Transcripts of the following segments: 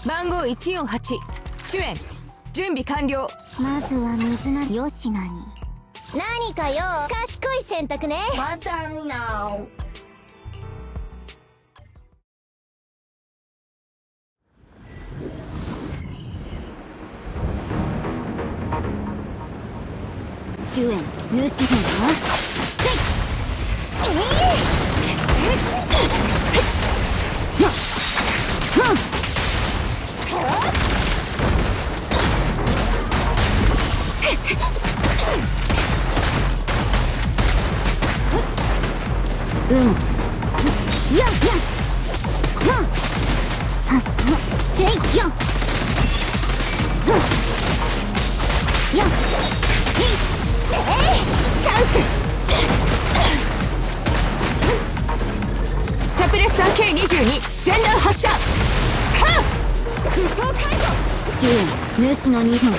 番号148主演準備完了。まずは水なよしなに何かよ賢い選択ね。またな主演主人はチャンス。サプレッサー K22 全弾発射。武装解除。主演主の2本は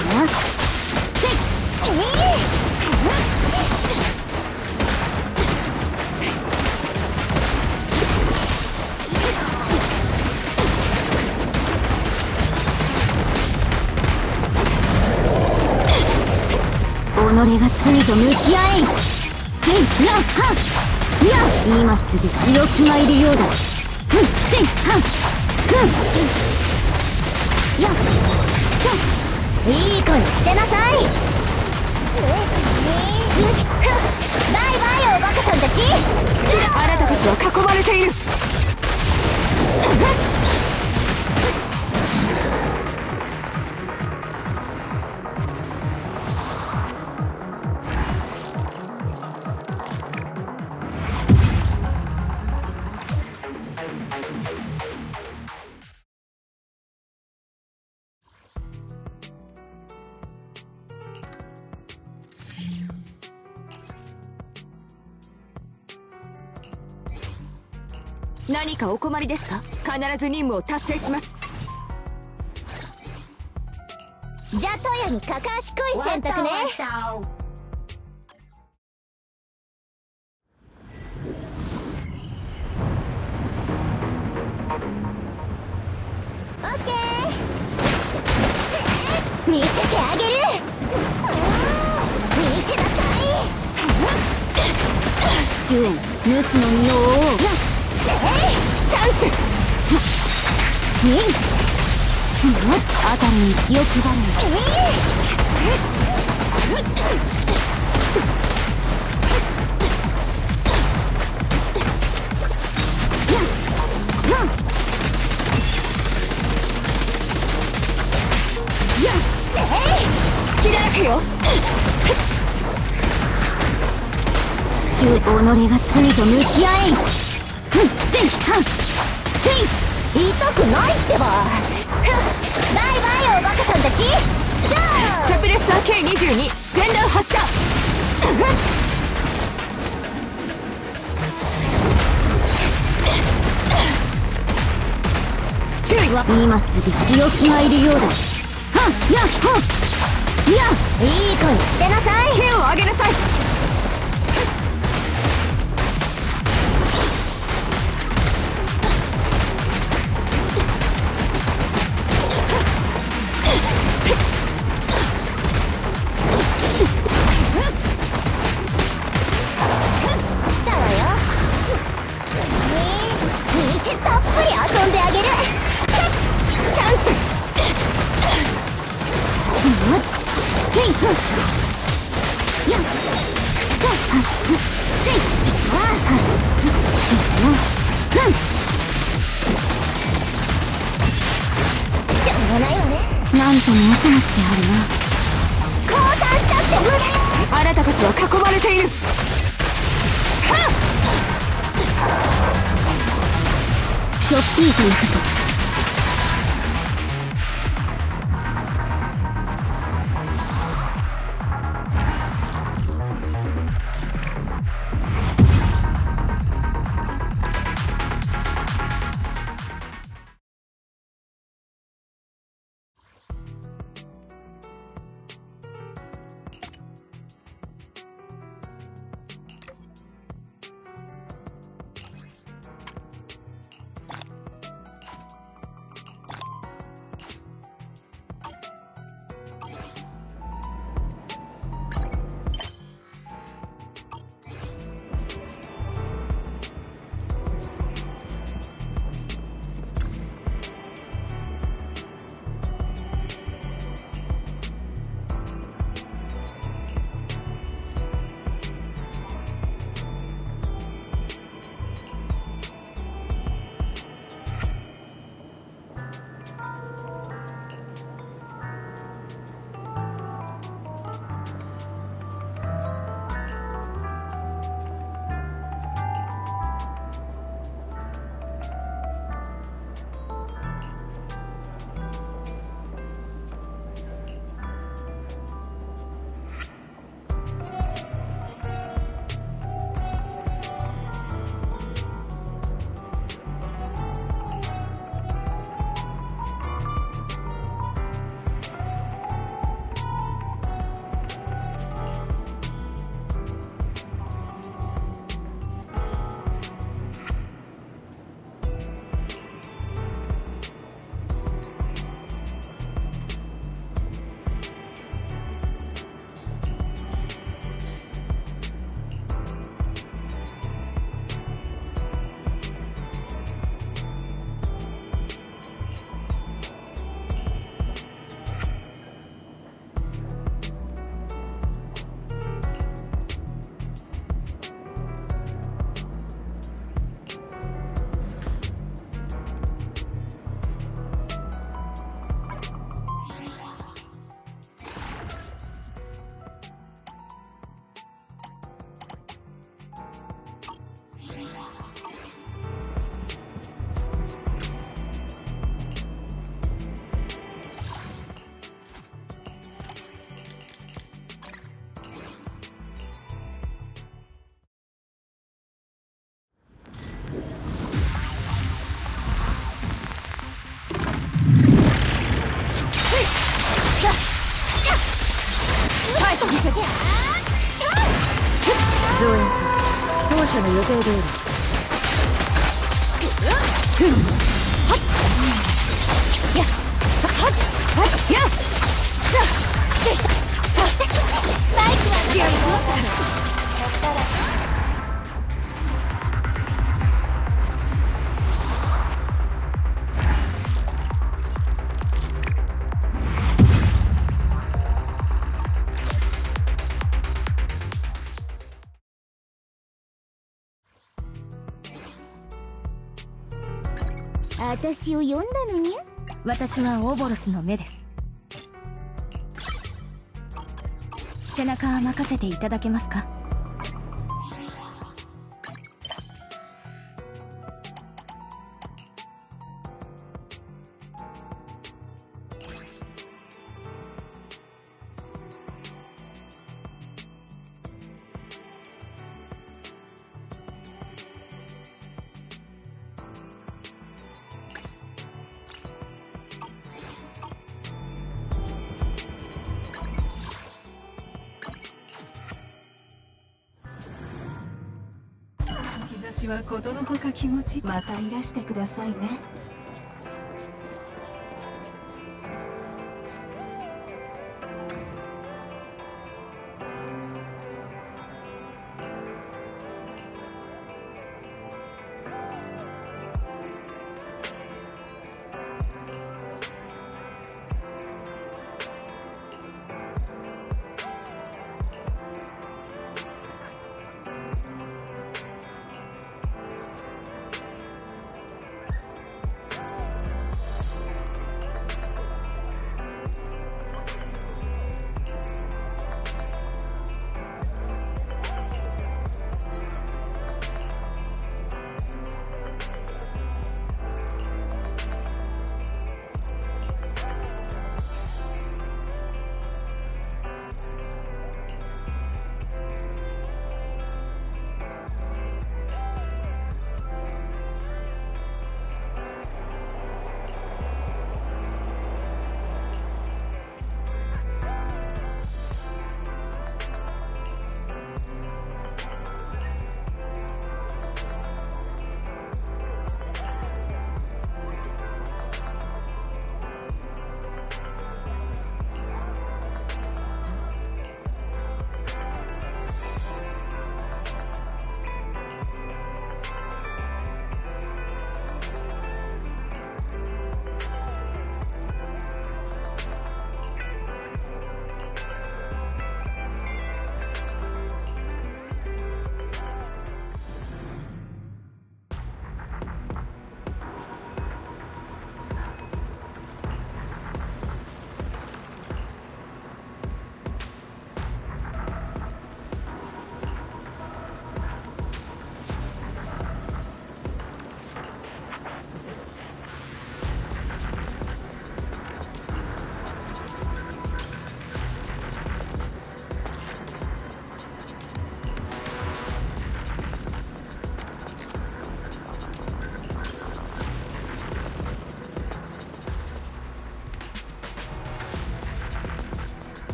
己が罪と向き合えい。今すぐ仕置きがいるようだ。いい子にしてなさい。バイバイおバカさんたち。あなたたちは囲まれている。何かお困りですか？必ず任務を達成します。じゃとやにかかしこい選択ね。オッケー見せてあげる。見てなさい。主演主の身を追おう。チャンス。あたりに気を配る。隙だらけよ。己が罪と向き合えい。痛くないってば。バイバイおバカさんたち。サプレッサー K22 全弾発射。注意は今すぐ仕置きがいるようだ。いい子にしてなさい。手を上げなさい。たっぷり遊んであげる。チャンス。しょうがないわね。なんとも奥まってあるな。降参したって無駄。あなたたちは囲まれている。ちょっぴりということ。見せて。増援当初の予定通り。やっはっやっささマイクはやりま私を呼んだのにゃ。私はオーボロスの目です。背中は任せていただけますか？日差しはことのほか気持ち、またいらしてくださいね。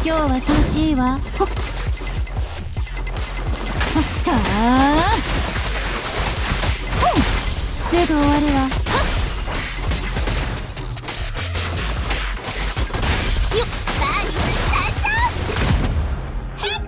今日は調子いいわ。ほっはあ、すぐ終わるわ。よっ、バーニス参上。へっ、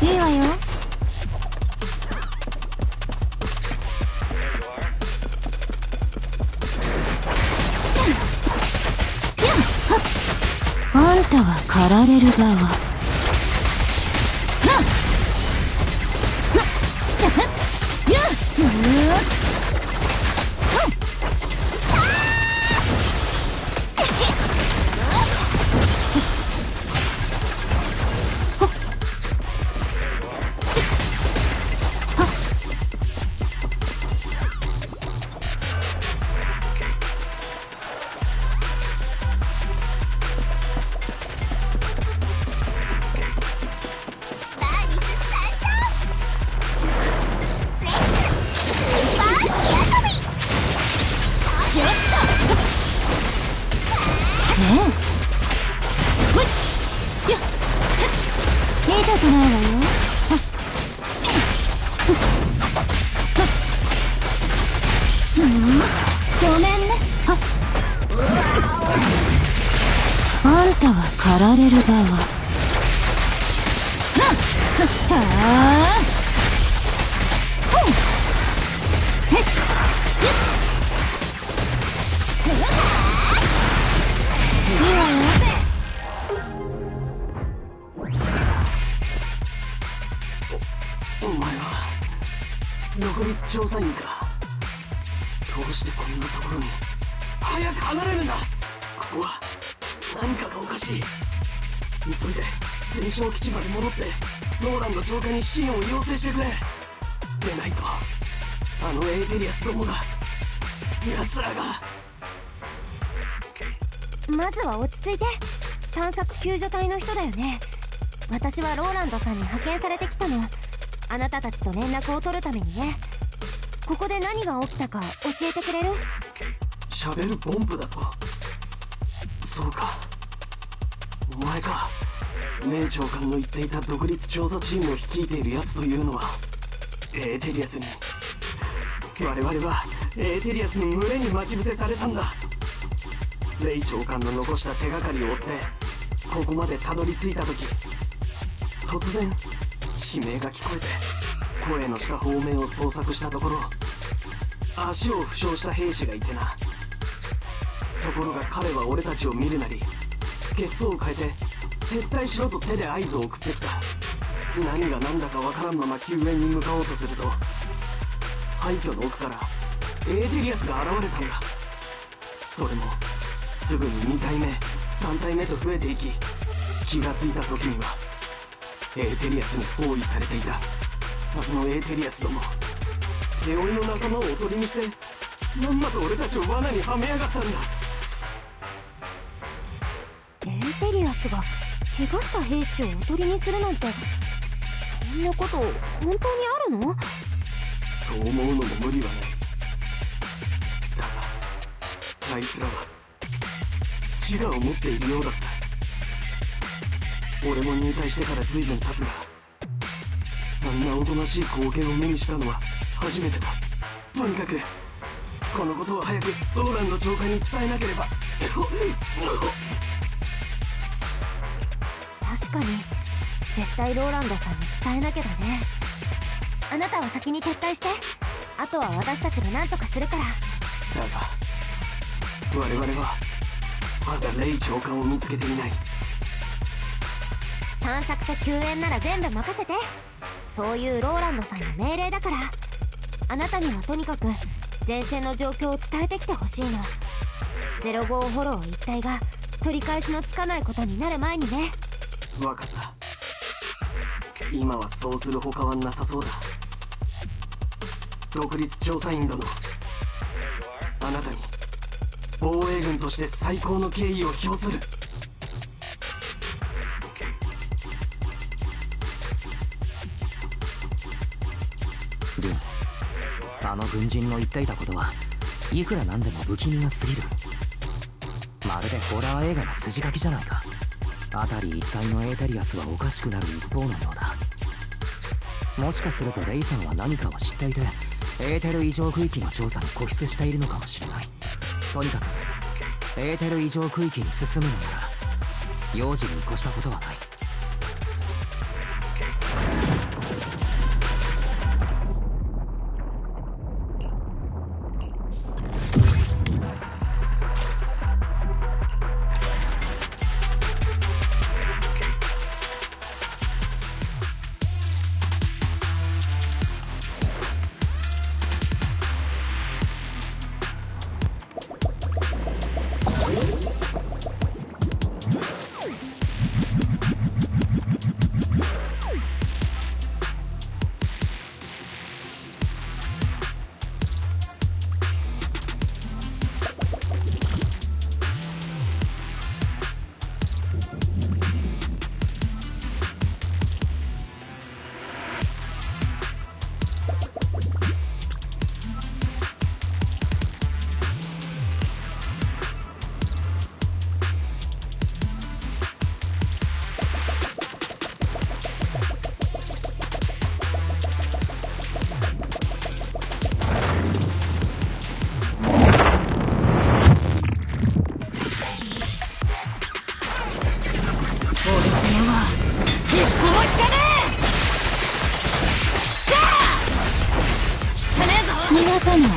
いいわよ。あんたは狩られる側。痛くないわよ。ごめんね。あんたは狩られる側。いいわよ。お前は残り調査員か。どうしてこんなところに。早く離れるんだ。ここは何かがおかしい。急いで全焼基地まで戻ってローランド長官に支援を要請してくれ。でないとあのエーテリアスどもが、奴らが。まずは落ち着いて。探索救助隊の人だよね。私はローランドさんに派遣されてきたの。あなたたちと連絡を取るためにね。ここで何が起きたか教えてくれる？喋るポンプだと。そうか、お前か。名長官の言っていた独立調査チームを率いているやつというのはエーテリアスに。我々はエーテリアスの群れに待ち伏せされたんだ。レイ長官の残した手がかりを追ってここまでたどり着いた時、突然悲鳴が聞こえて、声のした方面を捜索したところ、足を負傷した兵士がいてな。ところが彼は俺たちを見るなり血相を変えて撤退しろと手で合図を送ってきた。何が何だかわからんまま救援に向かおうとすると、廃墟の奥からエーテリアスが現れたんだ。それもすぐに2体目3体目と増えていき、気がついた時にはエーテリアスに包囲されていた。あのエーテリアスども、手負いの仲間をおとりにしてまんまと俺たちを罠にはめやがったんだ。エーテリアスが怪我した兵士をおとりにするなんて、そんなこと本当にあるの？そう思うのも無理はない。だがあいつらは自我を持っているようだった。俺も入隊してから随分経つが、あんなおとなしい光景を目にしたのは初めてだ。とにかくこのことを早くローランド長官に伝えなければ。確かに絶対ローランドさんに伝えなきゃだね。あなたは先に撤退して、あとは私たちが何とかするから。だが我々はまだレイ長官を見つけていない。探索と救援なら全部任せて。そういうローランドさんの命令だから。あなたにはとにかく前線の状況を伝えてきてほしいの。05フォロー一帯が取り返しのつかないことになる前にね。分かった。今はそうするほかはなさそうだ。独立調査員殿、あなたに防衛軍として最高の敬意を表する。ルン、あの軍人の言っていたことはいくらなんでも不気味が過ぎる。まるでホラー映画の筋書きじゃないか。辺り一帯のエーテリアスはおかしくなる一方のようだ。もしかするとレイさんは何かを知っていてエーテル異常区域の調査に固執しているのかもしれない。とにかくエーテル異常区域に進むのなら用心に越したことはない。逃がさない。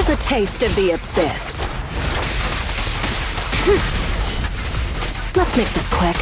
Here's a taste of the abyss. Let's make this quick.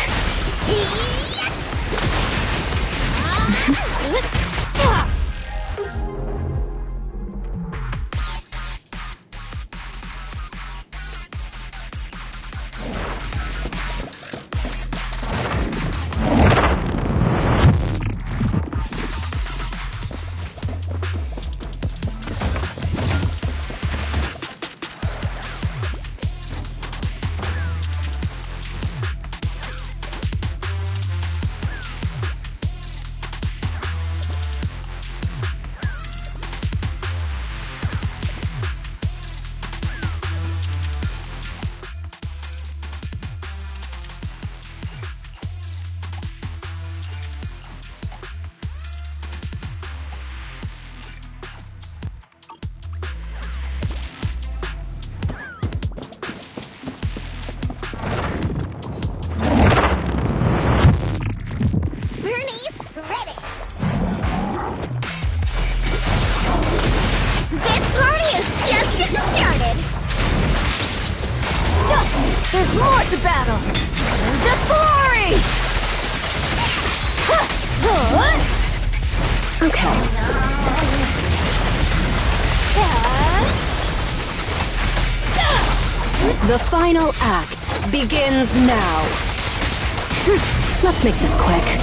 There's more to battle! The glory! Okay. The final act begins now. Let's make this quick.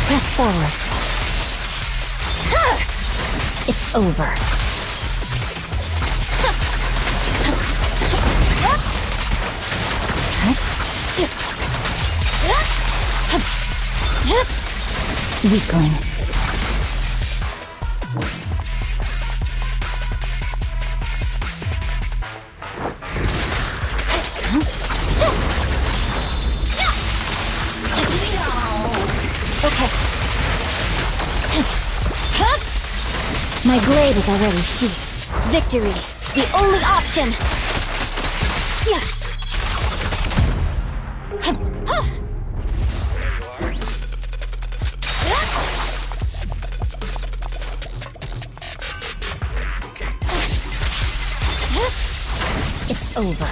Press forward. It's over. Weakling. Okay. My blade is already sheathed. Victory, the only option. It's over.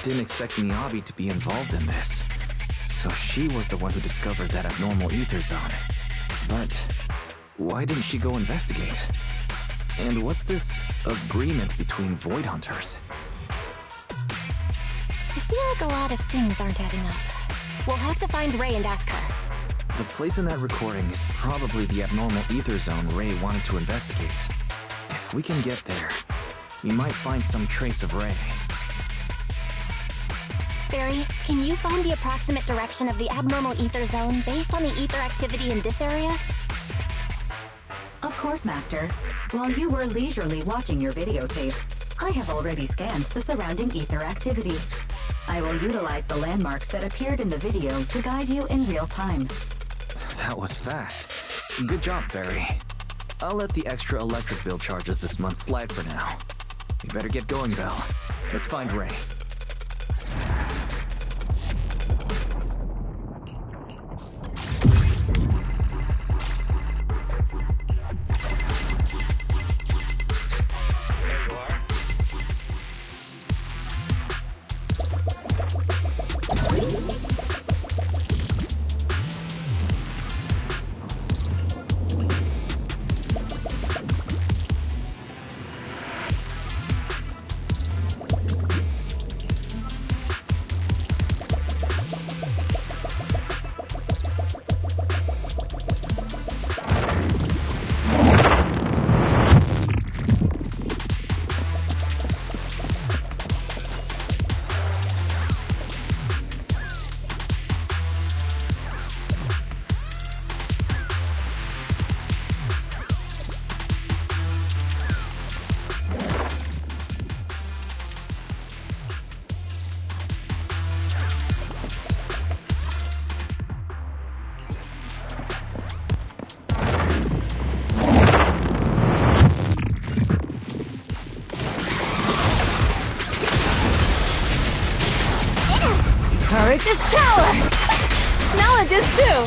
didn't expect Miyabi to be involved in this. So she was the one who discovered that abnormal ether zone. But why didn't she go investigate? And what's this agreement between Void Hunters? I feel like a lot of things aren't adding up. We'll have to find Ray and ask her. The place in that recording is probably the abnormal ether zone Ray wanted to investigate. If we can get there, we might find some trace of Ray. Barry, can you find the approximate direction of the abnormal ether zone based on the ether activity in this area? Of course, Master. While you were leisurely watching your videotape, I have already scanned the surrounding ether activity. I will utilize the landmarks that appeared in the video to guide you in real time. That was fast. Good job, Fairy. I'll let the extra electric bill charges this month slide for now. You better get going, Belle. Let's find Ray. Courage is power! Knowledge is too!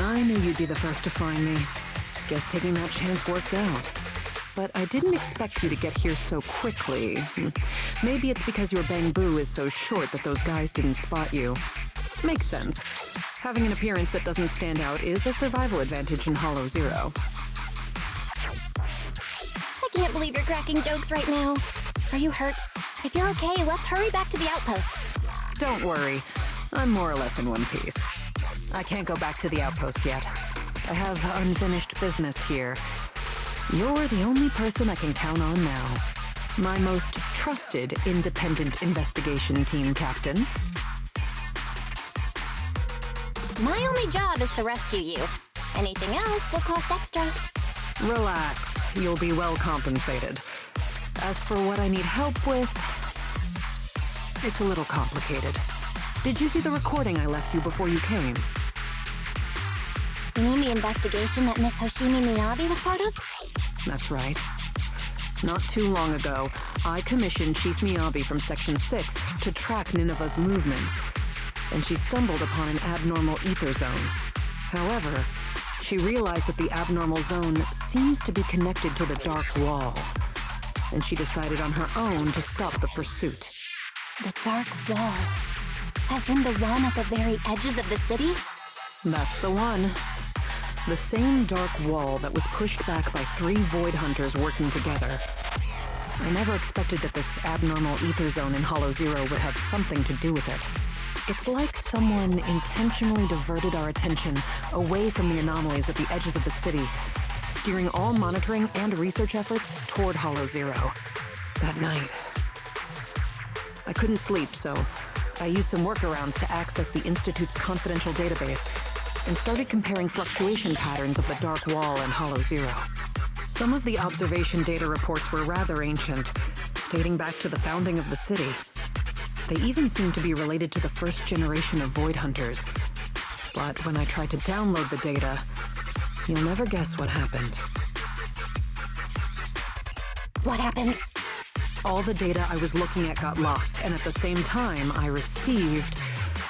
I knew you'd be the first to find me. Guess taking that chance worked out. But I didn't expect you to get here so quickly. Maybe it's because your bamboo is so short that those guys didn't spot you. Makes sense. Having an appearance that doesn't stand out is a survival advantage in Hollow Zero. I can't believe you're cracking jokes right now. Are you hurt? If you're okay, let's hurry back to the outpost. Don't worry. I'm more or less in one piece. I can't go back to the outpost yet. I have unfinished business here. You're the only person I can count on now. My most trusted independent investigation team captain. My only job is to rescue you. Anything else will cost extra. Relax. You'll be well compensated. As for what I need help with, it's a little complicated. Did you see the recording I left you before you came? You mean the investigation that Miss Hoshimi Miyabi was part of? That's right. Not too long ago, I commissioned Chief Miyabi from Section 6 to track Nineveh's movements, and she stumbled upon an abnormal ether zone. However, she realized that the abnormal zone seems to be connected to the Dark Wall, and she decided on her own to stop the pursuit. The Dark Wall. As in the one at the very edges of the city? That's the one. The same dark wall that was pushed back by 3 Void Hunters working together. I never expected that this abnormal ether zone in Hollow Zero would have something to do with it. It's like someone intentionally diverted our attention away from the anomalies at the edges of the city steering all monitoring and research efforts toward Hollow Zero. That night, I couldn't sleep, so I used some workarounds to access the Institute's confidential database and started comparing fluctuation patterns of the Dark Wall and Hollow Zero. Some of the observation data reports were rather ancient, dating back to the founding of the city. They even seemed to be related to the first generation of Void Hunters. But when I tried to download the data, you'll never guess what happened. What happened? All the data I was looking at got locked, and at the same time, I received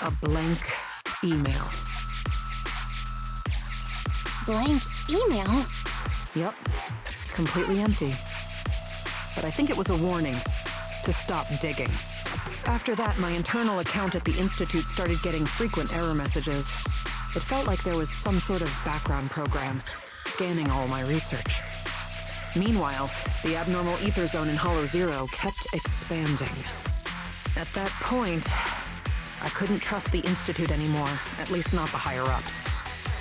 a blank email. Blank email? Yep, completely empty. But I think it was a warning to stop digging. After that, my internal account at the Institute started getting frequent error messages. It felt like there was some sort of background program scanning all my research. Meanwhile, the abnormal ether zone in Hollow Zero kept expanding. At that point, I couldn't trust the Institute anymore, at least not the higher-ups.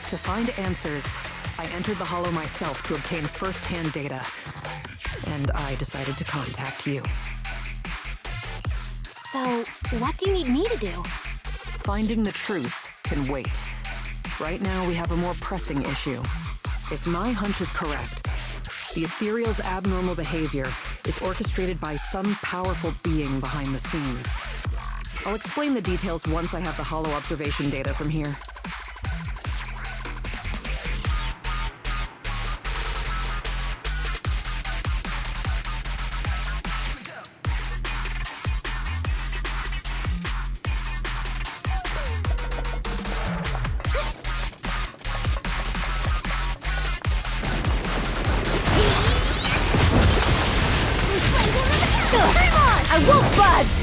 To find answers, I entered the Hollow myself to obtain first-hand data, and I decided to contact you. So, what do you need me to do? Finding the truth can wait. Right now, we have a more pressing issue. If my hunch is correct, the Ethereal's abnormal behavior is orchestrated by some powerful being behind the scenes. I'll explain the details once I have the Hollow observation data from here. I won't budge!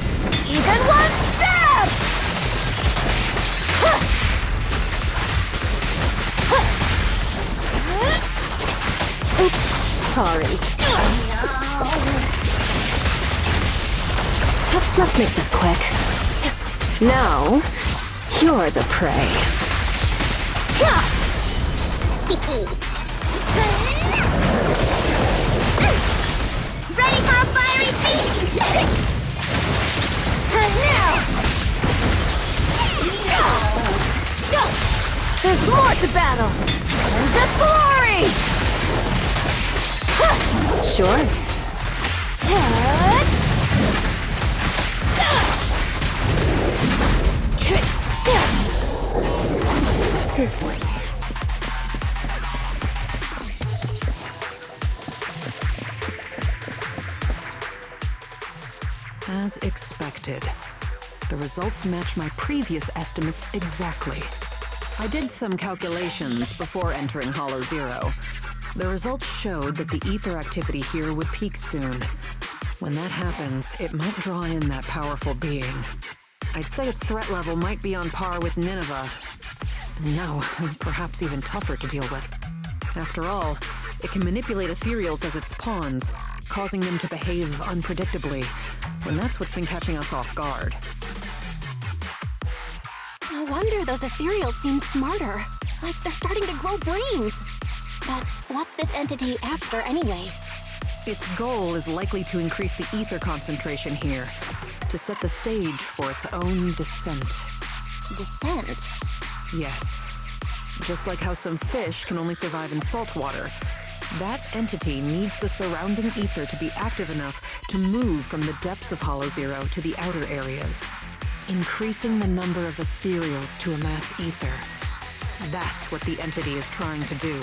Even one step! Oops, sorry. Let's make this quick. Now, you're the prey. Ready for a fiery feast? There's more to battle! And the glory! Sure. As expected, the results match my previous estimates exactly. I did some calculations before entering Hollow Zero. The results showed that the ether activity here would peak soon. When that happens, it might draw in that powerful being. I'd say its threat level might be on par with Nineveh. No, perhaps even tougher to deal with. After all, it can manipulate ethereals as its pawns, causing them to behave unpredictably, and that's what's been catching us off guard. No wonder those ethereals seem smarter. Like they're starting to grow brains. But what's this entity after anyway? Its goal is likely to increase the ether concentration here, to set the stage for its own descent. Descent? Yes. Just like how some fish can only survive in salt water, that entity needs the surrounding ether to be active enough to move from the depths of Hollow Zero to the outer areas, increasing the number of ethereals to amass ether. That's what the entity is trying to do.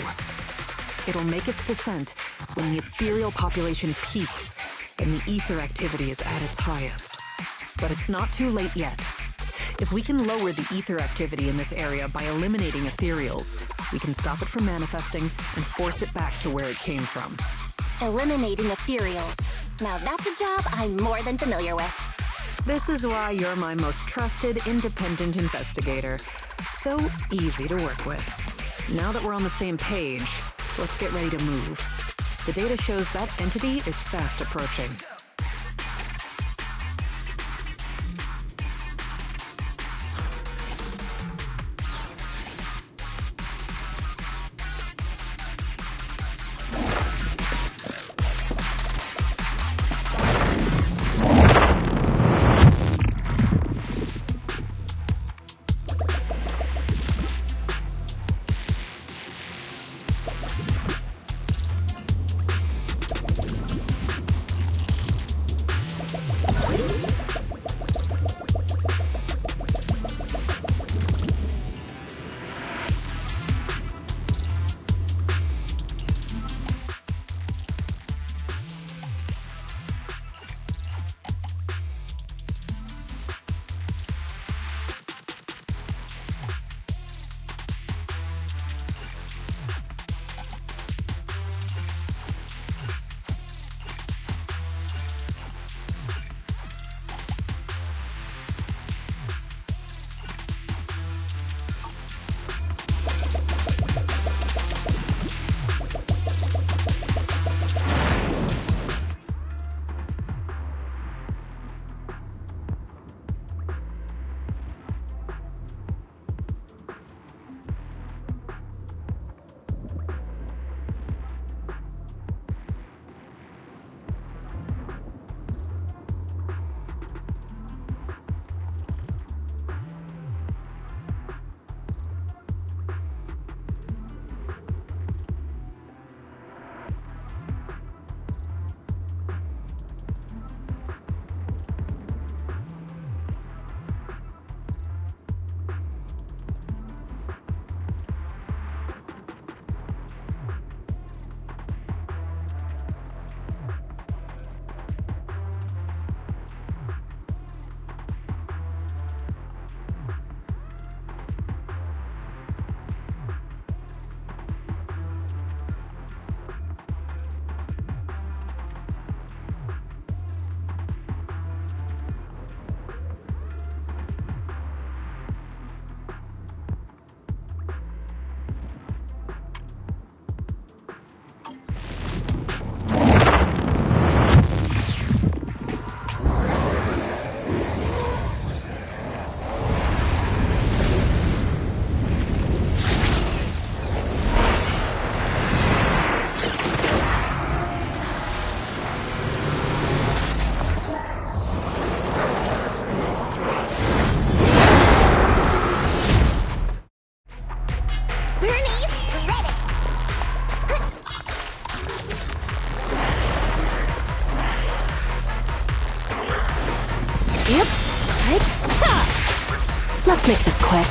It'll make its descent when the ethereal population peaks and the ether activity is at its highest. But it's not too late yet. If we can lower the ether activity in this area by eliminating ethereals, we can stop it from manifesting and force it back to where it came from. Eliminating ethereals. Now that's a job I'm more than familiar with. This is why you're my most trusted, independent investigator. So easy to work with. Now that we're on the same page, let's get ready to move. The data shows that entity is fast approaching. Let's make this quick.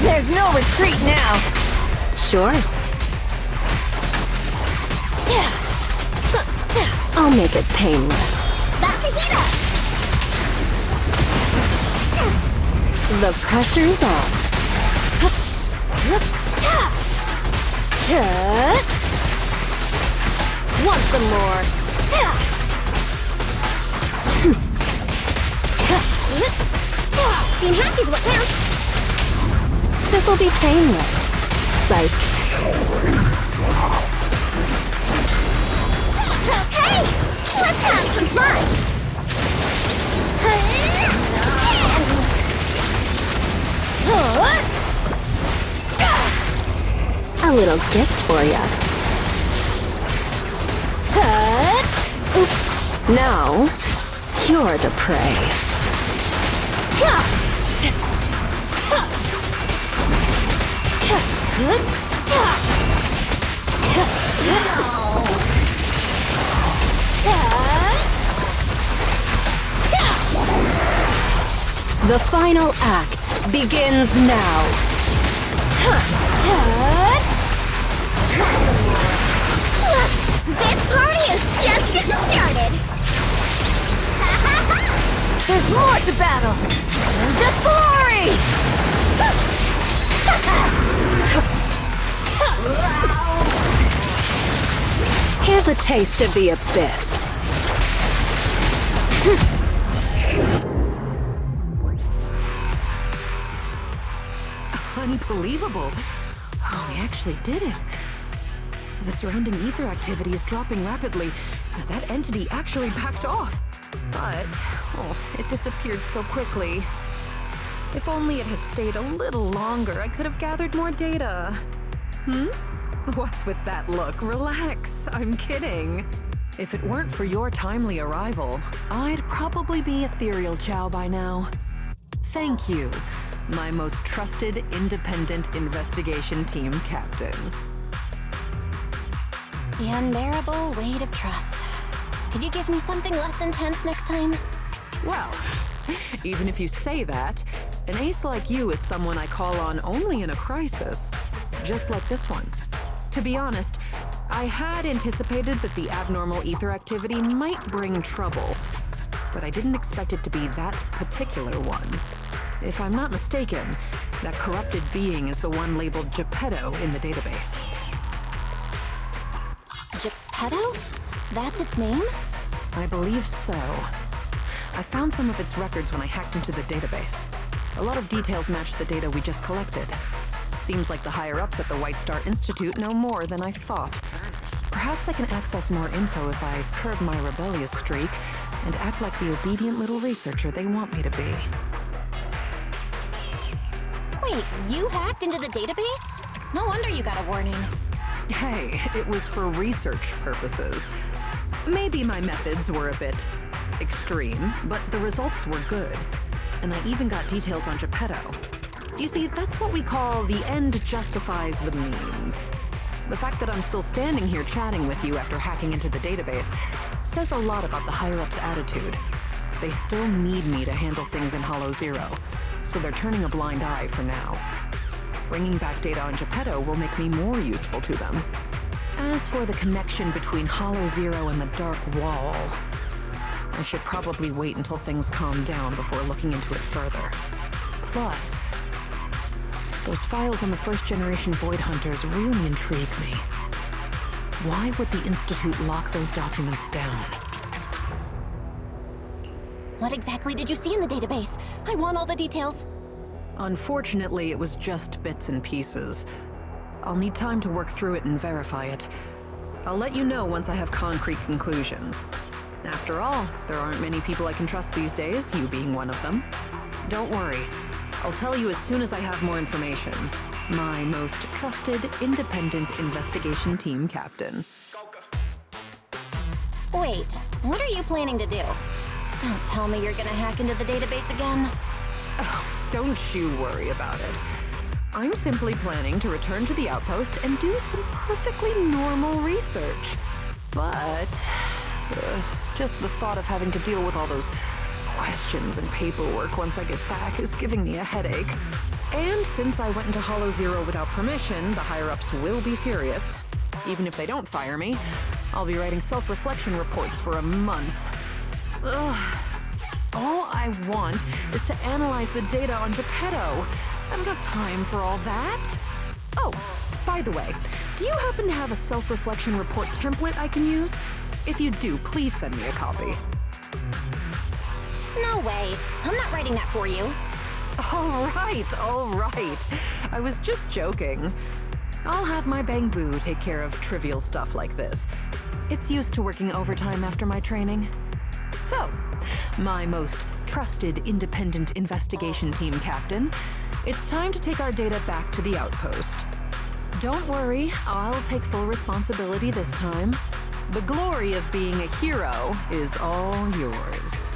There's no retreat now. Sure. I'll make it painless. The pressure's on. Want some more? Being happy's what counts. This'll be painless. Psych. Okay, let's have some fun. A little gift for ya. Oops. Now, you're the prey. The final act begins now. This party is just getting started. There's more to battle. The glory! Here's a taste of the abyss. Unbelievable. Oh, we actually did it. The surrounding ether activity is dropping rapidly. That entity actually backed off. But, it disappeared so quickly. If only it had stayed a little longer, I could have gathered more data. What's with that look? Relax, I'm kidding. If it weren't for your timely arrival, I'd probably be ethereal Chow by now. Thank you, my most trusted independent investigation team captain. The unbearable weight of trust. Could you give me something less intense next time? Well, even if you say that, an ace like you is someone I call on only in a crisis. Just like this one. To be honest, I had anticipated that the abnormal ether activity might bring trouble, but I didn't expect it to be that particular one. If I'm not mistaken, that corrupted being is the one labeled Geppetto in the database. Geppetto? That's its name? I believe so. I found some of its records when I hacked into the database. A lot of details match the data we just collected. Seems like the higher-ups at the White Star Institute know more than I thought. Perhaps I can access more info if I curb my rebellious streak and act like the obedient little researcher they want me to be. Wait, you hacked into the database? No wonder you got a warning. Hey, it was for research purposes. Maybe my methods were a bit extreme, but the results were good. And I even got details on Geppetto. You see, that's what we call the end justifies the means. The fact that I'm still standing here chatting with you after hacking into the database says a lot about the higher-ups' attitude. They still need me to handle things in Hollow Zero, so they're turning a blind eye for now. Bringing back data on Geppetto will make me more useful to them. As for the connection between Hollow Zero and the Dark Wall, I should probably wait until things calm down before looking into it further. Plus, those files on the first-generation Void Hunters really intrigue me. Why would the Institute lock those documents down? What exactly did you see in the database? I want all the details. Unfortunately, it was just bits and pieces. I'll need time to work through it and verify it. I'll let you know once I have concrete conclusions. After all, there aren't many people I can trust these days, you being one of them. Don't worry. I'll tell you as soon as I have more information. My most trusted, independent investigation team captain. Wait, what are you planning to do? Don't tell me you're gonna hack into the database again. Oh, don't you worry about it. I'm simply planning to return to the outpost and do some perfectly normal research. But just the thought of having to deal with all those questions and paperwork once I get back is giving me a headache. And since I went into Hollow Zero without permission, the higher-ups will be furious. Even if they don't fire me, I'll be writing self-reflection reports for a month. Ugh. All I want is to analyze the data on Geppetto. I don't have time for all that. Oh, by the way, do you happen to have a self-reflection report template I can use? If you do, please send me a copy. No way. I'm not writing that for you. All right. I was just joking. I'll have my Bang Boo take care of trivial stuff like this. It's used to working overtime after my training. So, my most trusted independent investigation team captain, it's time to take our data back to the outpost. Don't worry, I'll take full responsibility this time. The glory of being a hero is all yours.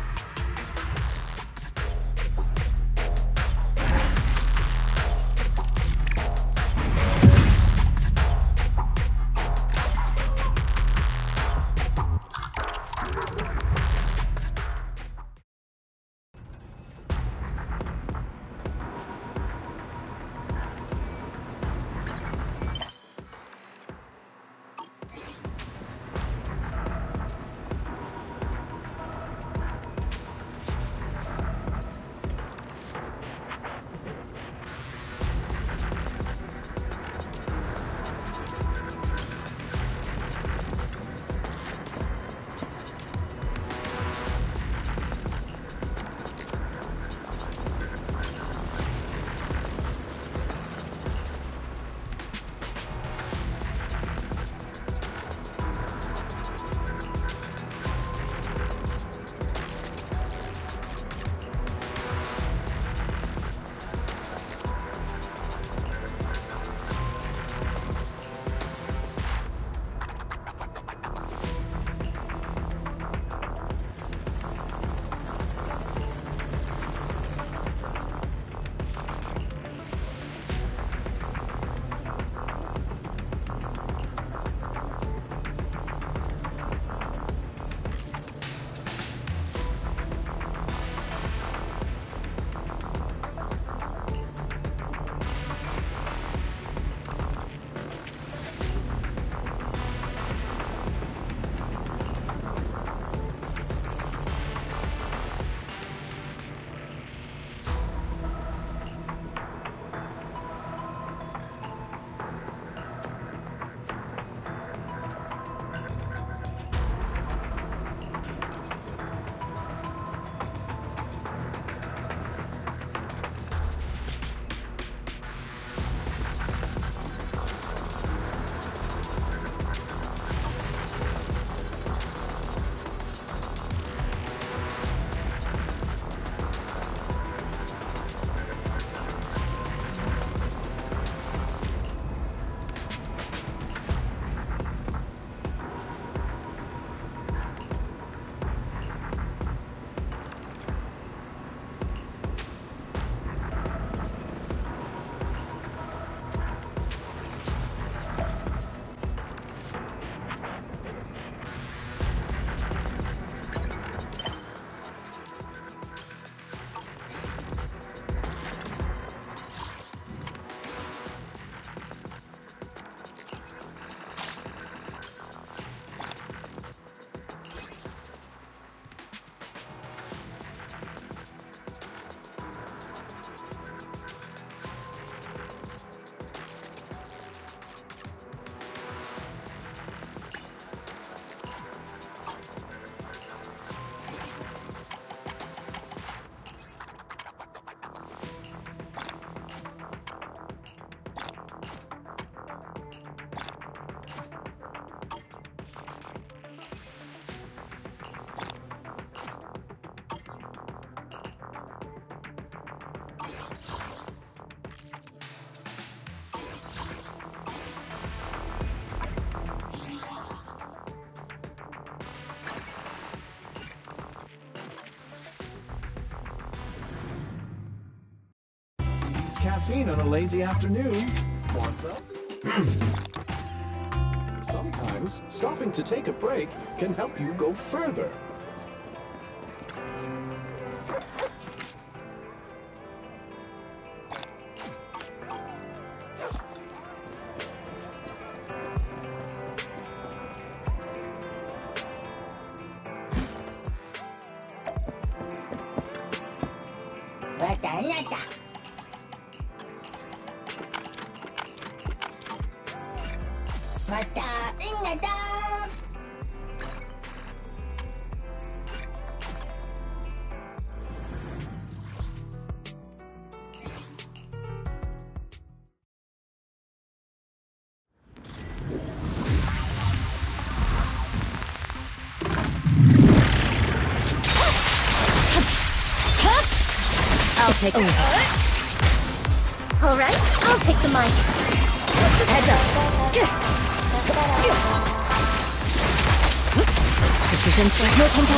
It's caffeine on a lazy afternoon. Want some? Sometimes stopping to take a break can help you go further. I'll take it. All right, I'll take the mic. Heads up. Precision, no tempo.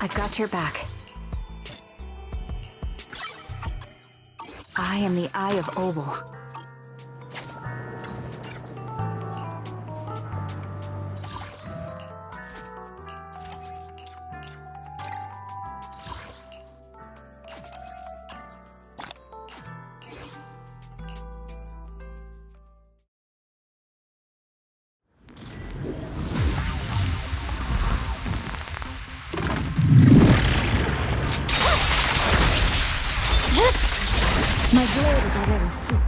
I've got your back. I am the Eye of Obel. My blade is already hit.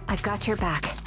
I've got your back.